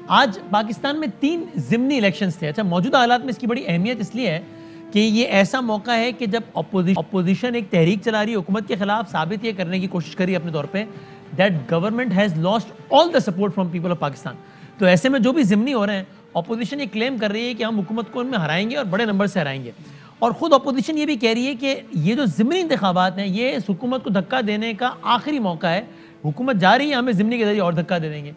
आज पाकिस्तान में 3 ज़िमनी इलेक्शंस थे। अच्छा, मौजूदा हालात में इसकी बड़ी अहमियत इसलिए है कि ये ऐसा मौका है कि जब अपोजिशन एक तहरीक चला रही है हुकूमत के खिलाफ, साबित ये करने की कोशिश करी अपने तौर पे that government has lost all the support from people of Pakistan. तो ऐसे में जो भी ज़िमनी हो रहे हैं, अपोजिशन ये क्लेम कर रही है कि हम हुकूमत को उनमें हराएंगे और बड़े नंबर से हराएंगे। और ख़ुद अपोजिशन ये भी कह रही है कि ये जो ज़िमनी इंतखाबात हैं, ये इस हुकूमत को धक्का देने का आखिरी मौका है। हुकूमत जा रही है, हमें ज़िमनी के जरिए और धक्का दे देंगे।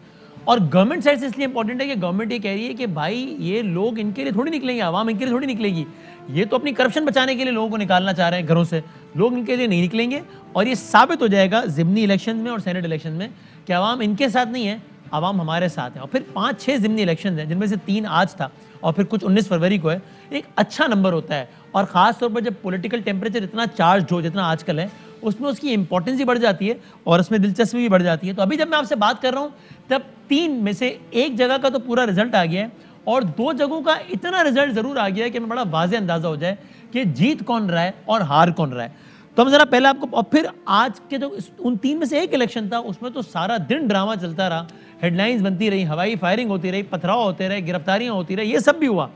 और गवर्नमेंट साइड से इसलिए इंपॉर्टेंट है कि गवर्नमेंट ये कह रही है कि भाई ये लोग इनके लिए थोड़ी निकलेंगे, आवाम इनके लिए थोड़ी निकलेगी। ये तो अपनी करप्शन बचाने के लिए लोगों को निकालना चाह रहे हैं घरों से, लोग इनके लिए नहीं निकलेंगे। और ये साबित हो जाएगा ज़िमनी इलेक्शन में और सेनेट इलेक्शन में कि आवाम इनके साथ नहीं है, आवाम हमारे साथ है। और फिर 5-6 ज़िमनी इलेक्शन हैं, जिनमें से 3 आज था और फिर कुछ 19 फरवरी को है। एक अच्छा नंबर होता है, और ख़ास तौर पर जब पॉलिटिकल टेम्परेचर इतना चार्ज हो जितना आजकल है, उसमें उसकी इंपॉर्टेंस भी बढ़ जाती है और उसमें दिलचस्पी भी बढ़ जाती है। तो अभी जब मैं आपसे बात कर रहा हूँ, तब 3 में से एक जगह का तो पूरा रिजल्ट आ गया है, और 2 जगहों का इतना रिजल्ट ज़रूर आ गया है कि हमें बड़ा वाज़े अंदाज़ा हो जाए कि जीत कौन रहा है और हार कौन रहा है। तो हम ज़रा पहले आपको, और फिर आज के जो उन 3 में से एक इलेक्शन था, उसमें तो सारा दिन ड्रामा चलता रहा, हेडलाइंस बनती रही, हवाई फायरिंग होती रही, पथराव होते रहे, गिरफ्तारियाँ होती रही, ये सब भी हुआ,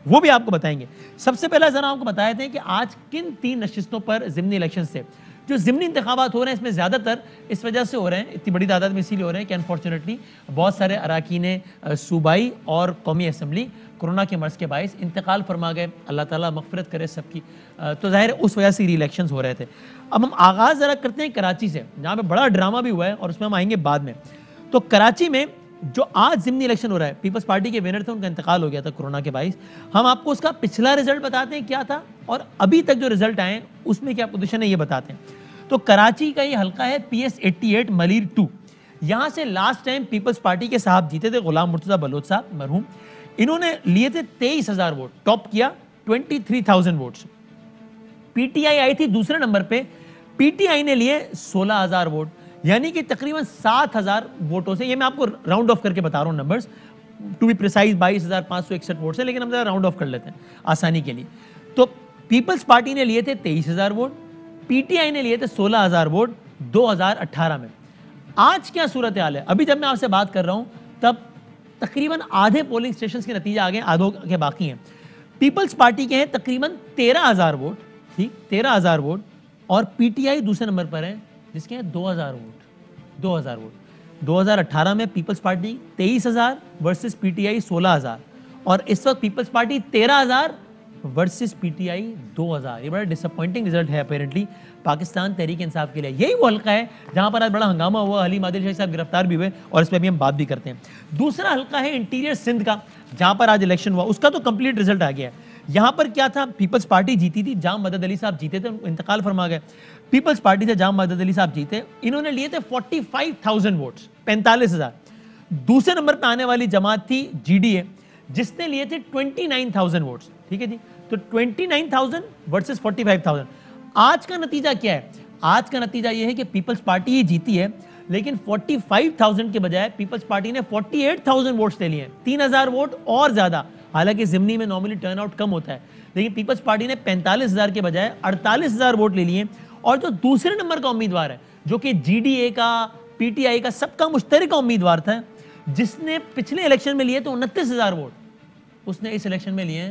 वो भी आपको बताएंगे। सबसे पहले ज़रा आपको बताए थे कि आज किन 3 नशिस्तों पर ज़िमनी इलेक्शन थे। जो ज़िमनी इंतखाबात हो रहे हैं, इसमें ज़्यादातर इस वजह से हो रहे हैं, इतनी बड़ी तादाद में इसीलिए हो रहे हैं कि अनफॉर्चुनेटली बहुत सारे अरकान सूबाई और कौमी असम्बली कोरोना के मर्ज़ के बायस इंतकाल फरमा गए। अल्लाह ताला मग़फ़िरत करे सबकी। तो ज़ाहिर उस वजह से री इलेक्शन हो रहे थे। अब हम आगाज़ ज़रा करते हैं कराची से, जहाँ पर बड़ा ड्रामा भी हुआ है और उसमें हम आएंगे बाद में। तो कराची में जो आज ज़िमनी इलेक्शन हो रहा है, पीपल्स पार्टी के विनर थे, उनका इंतकाल हो गया था कोरोना के बायस। हम आपको उसका पिछला रिजल्ट बताते हैं क्या था, और अभी तक जो रिजल्ट आए उसमें क्या पोजीशन है ये बताते हैं। तो कराची का ये हल्का है PS 88 मलीर 2। यहाँ से लास्ट टाइम पीपल्स पार्टी के साहब जीते थे, गुलाम मुर्तज़ा बलोच साहब मरहूम। इन्होंने लिए थे 23,000 वोट, टॉप किया 23,000 वोट्स। PTI आई थी दूसरे नंबर पे, PTI ने लिए 16,000 वोट, यानी कि तकरीबन 7,000 वोटों से, ये मैं आपको राउंड ऑफ करके बता रहा हूँ numbers, to be precise 22,561 vote से, लेकिन हम जरा राउंड ऑफ कर लेते हैं आसानी के लिए। तो पीपल्स पार्टी ने लिए थे 23,000 वोट, PTI ने लिए थे 16,000 वोट 2018 में। आज क्या सूरत हाल है? अभी जब मैं आपसे बात कर रहा हूं तब तकरीबन आधे पोलिंग स्टेशन के नतीजे आ गए, आधों के बाकी हैं। पीपल्स पार्टी के हैं तकरीबन 13,000 वोट, ठीक 13,000 वोट, और PTI दूसरे नंबर पर है जिसके हैं 2,000 वोट। 2,000 वोट 2018 में पीपल्स पार्टी 23,000 वर्सेस PTI 16,000, और इस वक्त पीपल्स पार्टी 13,000 वर्सेस PTI 2,000। ये बड़ा डिसअपॉइंटिंग रिजल्ट है अपेरेंटली पाकिस्तान तहरीक इंसाफ के लिए। यही वो हल्का है जहां पर आज बड़ा हंगामा हुआ, हलीम आदिल शाह साहब गिरफ्तार भी हुए, और इस पर भी हम बात भी करते हैं। दूसरा हल्का है इंटीरियर सिंध का, जहां पर आज इलेक्शन हुआ, उसका तो कंप्लीट रिजल्ट आ गया है। यहाँ पर क्या था, पीपल्स पार्टी जीती थी, जाम मदद अली साहब जीते थे, उनको इंतकाल फरमा गए। पीपल्स पार्टी से जाम मदद अली साहब जीते, इन्होंने लिए थे 45,000 वोट्स, 45,000। दूसरे नंबर पर आने वाली जमात थी GDA, जिसने लिए थे 29,000 वोट्स, ठीक है जी। तो 29,000 वर्सेस 45,000। आज का नतीजा क्या है? आज का नतीजा यह है कि पीपल्स पार्टी ही जीती है, लेकिन 45,000 के बजाय पीपल्स पार्टी ने 48,000 वोट्स ले लिए हैं, 3,000 वोट और ज्यादा। हालांकि ज़िमनी में नॉर्मली टर्नआउट कम होता है, लेकिन पीपल्स पार्टी ने 45,000 के बजाय 48,000 वोट ले लिए। और जो दूसरे नंबर का उम्मीदवार है, जो कि GDA का, PTI का, सबका मुश्तरका उम्मीदवार था, जिसने पिछले इलेक्शन में लिए तो 29,000 वोट, उसने इस इलेक्शन में लिए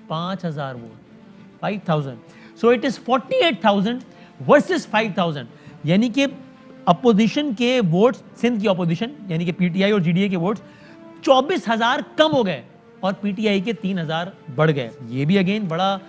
5,000 vote, 5,000। So it is 48,000 versus 5,000, यानी कि अपोजिशन के वोट्स, सिंध की अपोजिशन यानी कि PTI और GDA के वोट्स 24,000 कम हो गए और PTI के 3,000 बढ़ गए। ये भी अगेन बड़ा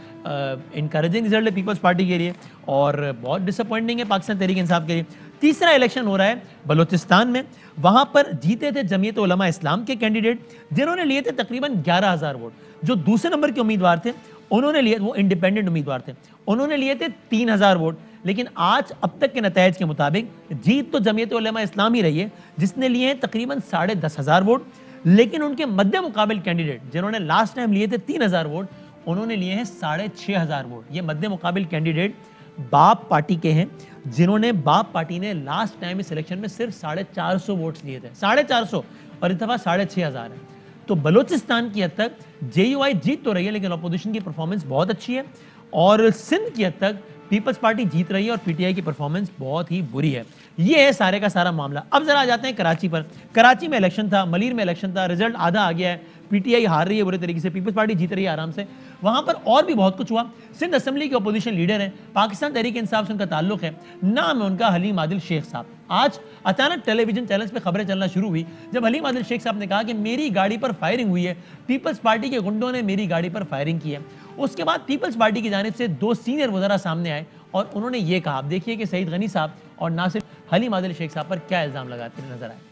इनकरेजिंग रिजल्ट है पीपल्स पार्टी के लिए, और बहुत डिसअपॉइंटिंग है पाकिस्तान तहरीक इंसाफ के लिए। तीसरा इलेक्शन हो रहा है बलोचिस्तान में, वहां पर जीते थे जमीयत उलमा इस्लाम के कैंडिडेट, जिन्होंने लिए थे तकरीबन 11,000 वोट। जो दूसरे नंबर के उम्मीदवार थे, उन्होंने लिए, वो इंडिपेंडेंट उम्मीदवार थे, उन्होंने लिए थे 3,000 वोट। लेकिन आज अब तक के नतायज के मुताबिक जीत तो जमीयत उलमा इस्लाम ही रही है, जिसने लिए हैं तकरीबन 10,500 वोट। लेकिन उनके मध्य मुकाबिल कैंडिडेट, जिन्होंने लास्ट टाइम लिए थे 3,000 वोट, उन्होंने लिए हैं 6,500 वोट। ये मध्य मुकाबिल कैंडिडेट बाप पार्टी के हैं, जिन्होंने, बाप पार्टी ने लास्ट टाइम इस इलेक्शन में सिर्फ 450 वोट्स लिए थे, 450, और इस दफा 6,500 है। तो बलोचिस्तान की हद तक JUI जीत तो रही है, लेकिन अपोजिशन की परफॉर्मेंस बहुत अच्छी है, और सिंध की हद तक पीपल्स पार्टी जीत रही है और पीटीआई की परफॉर्मेंस बहुत ही बुरी है। ये है सारे का सारा मामला। अब जरा आ जाते हैं कराची पर। कराची में इलेक्शन था, मलीर में इलेक्शन था, रिजल्ट आधा आ गया है, पीटीआई हार रही है बुरे तरीके से, पीपल्स पार्टी जीत रही है आराम से। वहां पर और भी बहुत कुछ हुआ। सिंध असेंबली के अपोजिशन लीडर हैं, पाकिस्तान तहरीक इंसाफ से उनका ताल्लुक है, नाम है उनका हलीम आदिल शेख साहब। आज अचानक टेलीविजन चैनल्स पे खबरें चलना शुरू हुई जब हलीम आदिल शेख साहब ने कहा कि मेरी गाड़ी पर फायरिंग हुई है, पीपल्स पार्टी के गुंडों ने मेरी गाड़ी पर फायरिंग की है। उसके बाद पीपल्स पार्टी की जानिब से 2 सीनियर वज़रा सामने आए और उन्होंने ये कहा। आप देखिए कि सईद गनी साहब और नासिर हलीम आदिल शेख साहब पर क्या इल्ज़ाम लगाते नजर आए।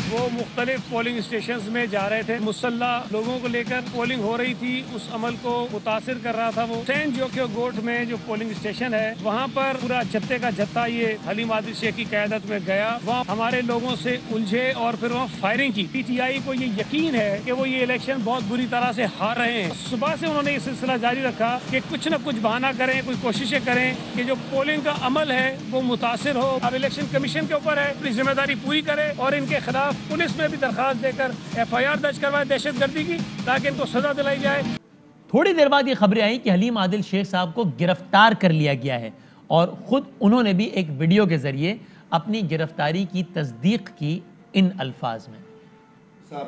वो मुख्तलिफ पोलिंग स्टेशन में जा रहे थे, मुसल्ला लोगों को लेकर पोलिंग हो रही थी, उस अमल को मुतासिर कर रहा था। वो सेंट जोकियो गोट में जो पोलिंग स्टेशन है वहाँ पर पूरा जत्थे का जत्था ये हलीम आदिल शेख की क़यादत में गया। वहाँ हमारे लोगों से उलझे और फिर वहाँ फायरिंग की। पीटीआई को ये यकीन है कि वो ये इलेक्शन बहुत बुरी तरह से हार रहे हैं। सुबह से उन्होंने ये सिलसिला जारी रखा कि कुछ न कुछ बहाना करें, कोई कोशिशें करें कि जो पोलिंग का अमल है वो मुतासिर हो। अब इलेक्शन कमीशन के ऊपर है अपनी जिम्मेदारी पूरी करे और इनके खिलाफ पुलिस में भी दरखास्त देकर एफआईआर दर्ज करवाए दहशतगर्दी की, ताकि इनको सजा दिलाई जाए। थोड़ी देर बाद ये खबरें आई कि हलीम आदिल शेख साहब को गिरफ्तार कर लिया गया है और खुद उन्होंने भी एक वीडियो के जरिए अपनी गिरफ्तारी की तस्दीक की इन अल्फाज में।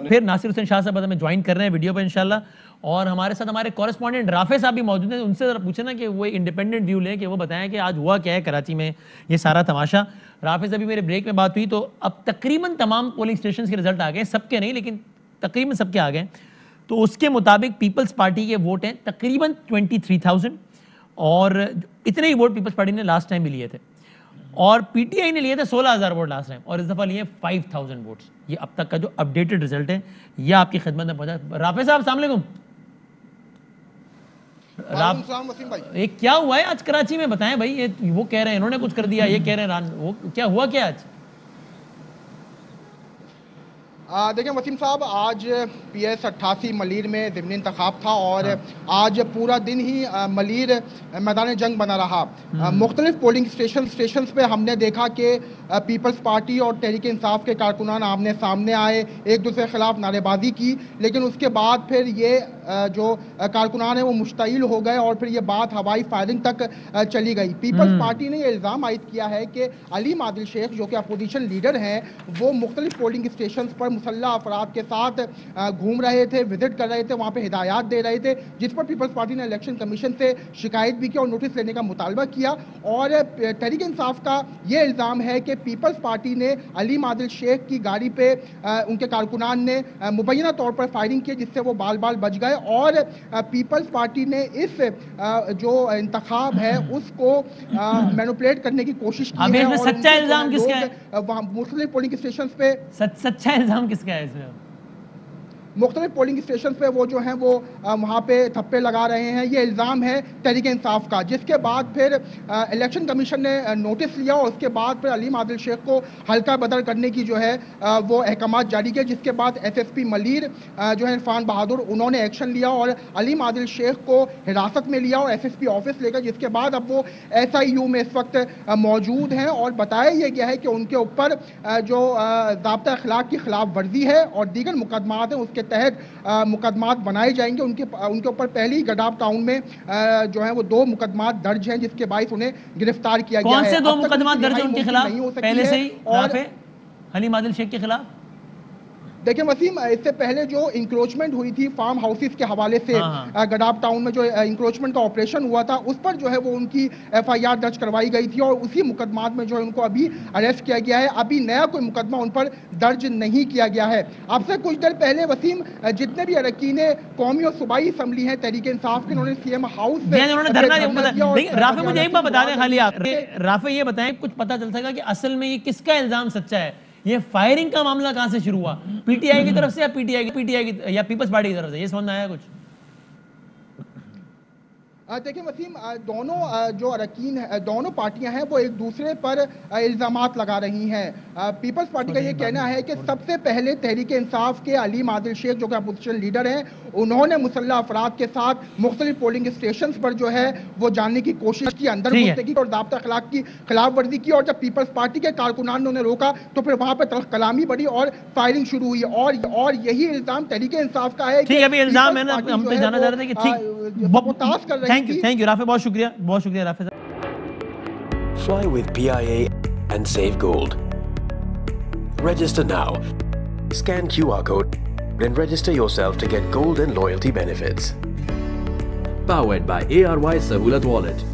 फिर नासिर हुसैन शाह साहब हमें ज्वाइन कर रहे हैं वीडियो पर इंशाल्लाह, और हमारे साथ हमारे कॉरेस्पॉन्डेंट राफे साहब भी मौजूद हैं। उनसे जरा पूछे ना कि वो इंडिपेंडेंट व्यू लें, कि वो बताएं कि आज हुआ क्या है कराची में ये सारा तमाशा। राफे से अभी मेरे ब्रेक में बात हुई तो अब तकरीबन तमाम पोलिंग स्टेशन के रिजल्ट आ गए, सबके नहीं लेकिन तकरीबन सबके आ गए। तो उसके मुताबिक पीपल्स पार्टी के वोट हैं तकरीबन 23,000 और इतने ही वोट पीपल्स पार्टी ने लास्ट टाइम भी लिए थे, और पीटीआई ने लिए थे 16,000 वोट लास्ट टाइम और इस दफा लिए 5,000 वोट्स। ये अब तक का जो अपडेटेड रिजल्ट है यह आपकी खिदमत में पहुंचा। राफे साहब अस्सलाम वालेकुम। वसीम भाई, ये क्या हुआ है आज कराची में, बताएं भाई। ये वो कह रहे हैं इन्होंने कुछ कर दिया, ये कह रहे हैं वो क्या हुआ क्या आज? देखिए वसीम साहब, आज PS 88 मलीर में ज़िमनी इंतखाब था और आज पूरा दिन ही मलीर मैदान जंग बना रहा। मुख्तलिफ पोलिंग स्टेशन पे हमने देखा कि पीपल्स पार्टी और तहरीक इंसाफ के कारकुनान आमने सामने आए, एक दूसरे के खिलाफ नारेबाजी की, लेकिन उसके बाद फिर ये जो कारकुनान है वो मुश्तइल हो गए और फिर ये बात हवाई फायरिंग तक चली गई। पीपल्स पार्टी ने ये इल्ज़ाम आयद किया है कि हलीम आदिल शेख जो कि अपोजिशन लीडर हैं, वो मुख्तलिफ पोलिंग स्टेशन पर मुसल्ला अफराद के साथ घूम रहे थे, विजिट कर रहे थे, वहाँ पे हिदायत दे रहे थे, जिस पर पीपल्स पार्टी ने इलेक्शन कमीशन से शिकायत भी की और नोटिस लेने का मुतालबा किया। और तहरीक इंसाफ का ये इल्ज़ाम है कि पीपल्स पार्टी ने हलीम आदिल शेख की गाड़ी पे उनके कारकुनान ने मुबैना तौर पर फायरिंग की, जिससे वो बाल बाल बच गए और पीपल्स पार्टी ने इस जो इंतखाब है उसको मैनिपुलेट करने की कोशिश की है। इसमें सच्चा इल्ज़ाम किसका है? वहाँ मुख्तलिफ पोलिंग स्टेशन पे सच्चा इल्ज़ाम किसका है इसमें? मुख्तलिफ पोलिंग स्टेशन पे वो जो हैं वो वहाँ पे थप्पे लगा रहे हैं, ये इल्ज़ाम है तहरीक इंसाफ का। जिसके बाद फिर इलेक्शन कमीशन ने नोटिस लिया और उसके बाद फिर हलीम आदिल शेख को हल्का बदर करने की जो है वो अहकामात जारी किए, जिसके बाद SSP मलीर जो है इरफान बहादुर, उन्होंने एक्शन लिया और हलीम आदिल शेख को हिरासत में लिया और SSP ऑफिस लेकर, जिसके बाद अब वो SIU में इस वक्त मौजूद हैं और बताया यह गया है कि उनके ऊपर जो ज़ाब्ता अखलाक की खिलाफ वर्जी है और दीगर मुकदमात हैं उसके तहत मुकदमात बनाए जाएंगे। उनके ऊपर पहले ही गडाफ टाउन में जो है वो 2 मुकदमात दर्ज हैं, जिसके बाइस उन्हें गिरफ्तार किया गया है। कौन से 2 मुकदमात दर्ज हैं उनके खिलाफ पहले से ही और हलीम आदिल शेख के खिलाफ? देखिए वसीम, इससे पहले जो इंक्रोचमेंट हुई थी फार्म हाउसेस के हवाले से, गडाफ टाउन में जो इंक्रोचमेंट का ऑपरेशन हुआ था, उस पर जो है वो उनकी FIR दर्ज करवाई गई थी और उसी मुकदमात में जो है उनको अभी अरेस्ट किया गया है। अभी नया कोई मुकदमा उन पर दर्ज नहीं किया गया है। अब से कुछ देर पहले वसीम, जितने भी अरकान कौमी और सूबाई असम्बली हैं तहरीक इंसाफ के, उन्होंने CM हाउस राफे मुझे एक बात बता दें, खाली आप राफे ये बताएं, कुछ पता चल सका कि असल में ये किसका इल्जाम सच्चा है? ये फायरिंग का मामला कहां से शुरू हुआ? पीटीआई की तरफ से या पीटीआई की या पीपल्स पार्टी की तरफ से? ये समझ में आया कुछ? देखिए वसीम, दोनों जो अरकान है, दोनों पार्टियां हैं वो एक दूसरे पर इल्ज़ामात लगा रही हैं। पीपल्स पार्टी का ये कहना है कि सबसे पहले तहरीक इंसाफ के हलीम आदिल शेख जो कि अपोजिशन लीडर हैं, उन्होंने मुसल्ला अफराद के साथ मुख्तलिफ पोलिंग स्टेशन पर जो है वो जानने की कोशिश की, अंदर घुसने की और ज़ाब्ता अखलाक की खिलाफ वर्जी की, और जब पीपल्स पार्टी के कारकुनान ने उन्हें रोका तो फिर वहाँ पर तल्ख कलामी बढ़ी और फायरिंग शुरू हुई। और यही इल्ज़ाम तहरीक इंसाफ का है कि इल्ज़ाम है ना, हम तो जाना चाह रहे थे कि ठीक कर रहे थैंक यू राफे, बहुत शुक्रिया राफे साहब। Fly with PIA and save gold. Register now. Scan QR code and register yourself to get gold and loyalty benefits. Powered by ARY Sahulat Wallet.